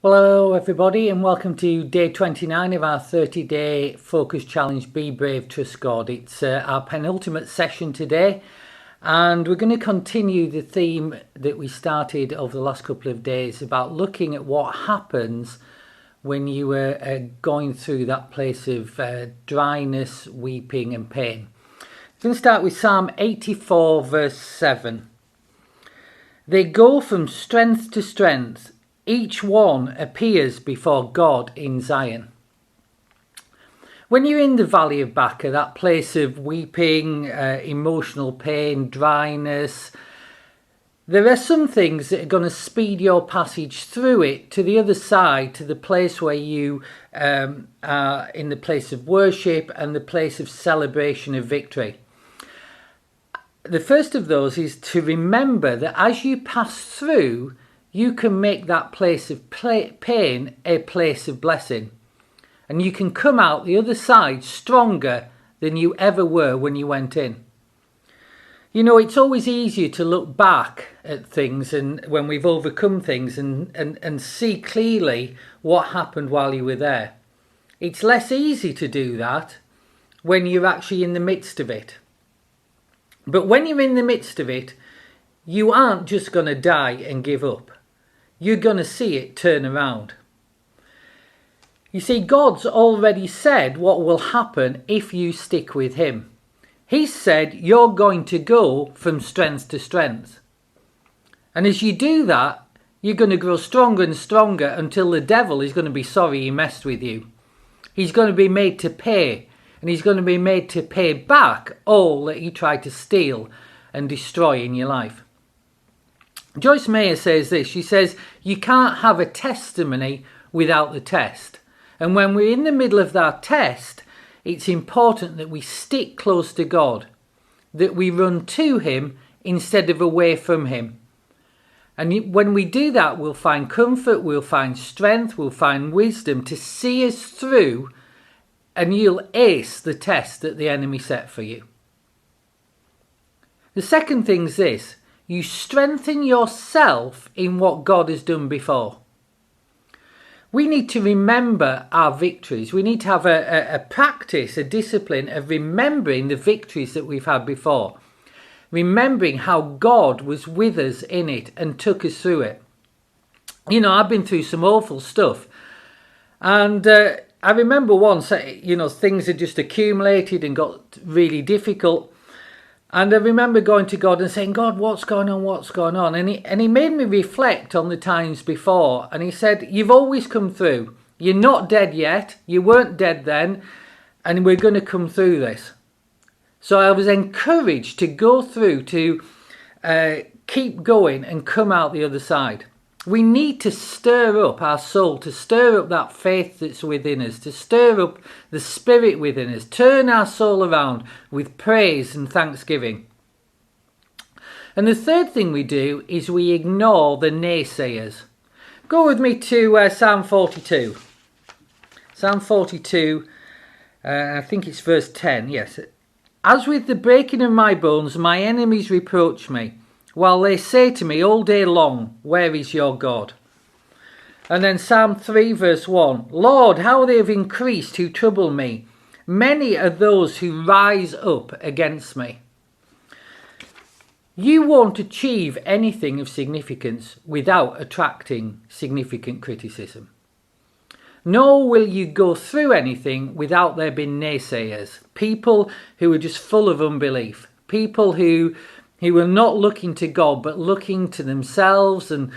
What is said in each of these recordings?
Well, hello everybody and welcome to day 29 of our 30-day focus challenge, Be Brave, Trust God. It's our penultimate session today, and we're going to continue the theme that we started over the last couple of days about looking at what happens when you were going through that place of dryness, weeping and pain. I'm going to start with Psalm 84 verse 7. They go from strength to strength. Each one appears before God in Zion. When you're in the valley of Baca, that place of weeping, emotional pain, dryness, there are some things that are going to speed your passage through it to the other side, to the place where you are in the place of worship and the place of celebration of victory. The first of those is to remember that as you pass through, you can make that place of pain a place of blessing. And you can come out the other side stronger than you ever were when you went in. You know, it's always easier to look back at things and when we've overcome things and see clearly what happened while you were there. It's less easy to do that when you're actually in the midst of it. But when you're in the midst of it, you aren't just going to die and give up. You're going to see it turn around. You see, God's already said what will happen if you stick with him. He said you're going to go from strength to strength. And as you do that, you're going to grow stronger and stronger until the devil is going to be sorry he messed with you. He's going to be made to pay, and he's going to be made to pay back all that he tried to steal and destroy in your life. Joyce Meyer says this. She says, you can't have a testimony without the test. And when we're in the middle of that test, it's important that we stick close to God, that we run to him instead of away from him. And when we do that, we'll find comfort, we'll find strength, we'll find wisdom to see us through, and you'll ace the test that the enemy set for you. The second thing is this. You strengthen yourself in what God has done before. We need to remember our victories. We need to have a practice, a discipline of remembering the victories that we've had before. Remembering how God was with us in it and took us through it. You know, I've been through some awful stuff. And I remember once, things had just accumulated and got really difficult. And I remember going to God and saying, God, what's going on? What's going on? And he made me reflect on the times before. And he said, you've always come through. You're not dead yet. You weren't dead then. And we're going to come through this. So I was encouraged to go through, to keep going and come out the other side. We need to stir up our soul, to stir up that faith that's within us, to stir up the spirit within us, turn our soul around with praise and thanksgiving. And the third thing we do is we ignore the naysayers. Go with me to Psalm 42. Psalm 42, I think it's verse 10, yes. As with the breaking of my bones, my enemies reproach me, while they say to me all day long, where is your God? And then Psalm 3 verse 1, Lord, how they have increased who trouble me. Many are those who rise up against me. You won't achieve anything of significance without attracting significant criticism. Nor will you go through anything without there being naysayers. People who are just full of unbelief. People who are not looking to God, but looking to themselves, and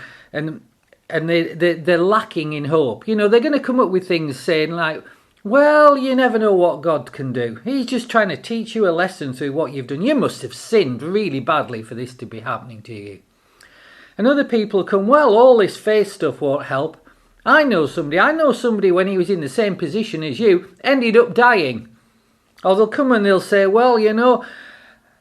they're lacking in hope. You know, they're going to come up with things saying like, well, you never know what God can do. He's just trying to teach you a lesson through what you've done. You must have sinned really badly for this to be happening to you. And other people come, well, all this faith stuff won't help. I know somebody when he was in the same position as you, ended up dying. Or they'll come and they'll say, well, you know,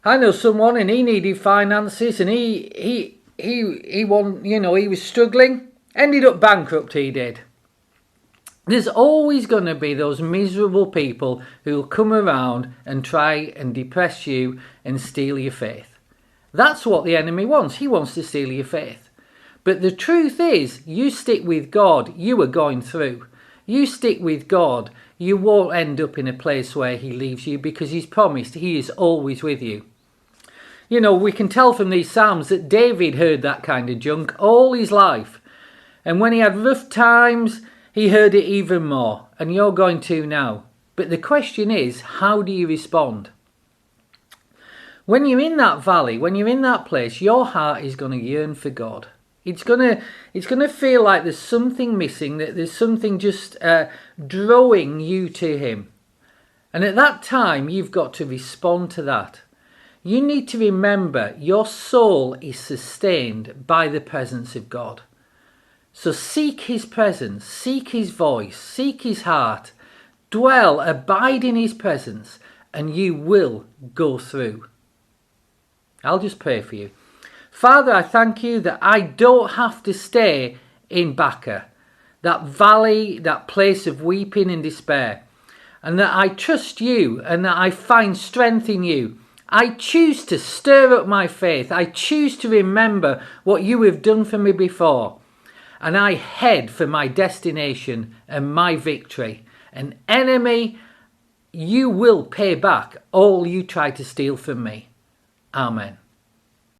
I know someone and he needed finances and he was struggling, ended up bankrupt, he did. There's always going to be those miserable people who will come around and try and depress you and steal your faith. That's what the enemy wants. He wants to steal your faith. But the truth is, you stick with God, you are going through. You stick with God, you won't end up in a place where he leaves you, because he's promised he is always with you. You know, we can tell from these Psalms that David heard that kind of junk all his life. And when he had rough times, he heard it even more. And you're going to now. But the question is, how do you respond? When you're in that valley, when you're in that place, your heart is going to yearn for God. It's going to feel like there's something missing, that there's something just drawing you to him. And at that time, you've got to respond to that. You need to remember your soul is sustained by the presence of God. So seek his presence, seek his voice, seek his heart, dwell, abide in his presence, and you will go through. I'll just pray for you. Father, I thank you that I don't have to stay in Baca, that valley, that place of weeping and despair, and that I trust you and that I find strength in you. I choose to stir up my faith. I choose to remember what you have done for me before. And I head for my destination and my victory. And enemy, you will pay back all you tried to steal from me. Amen.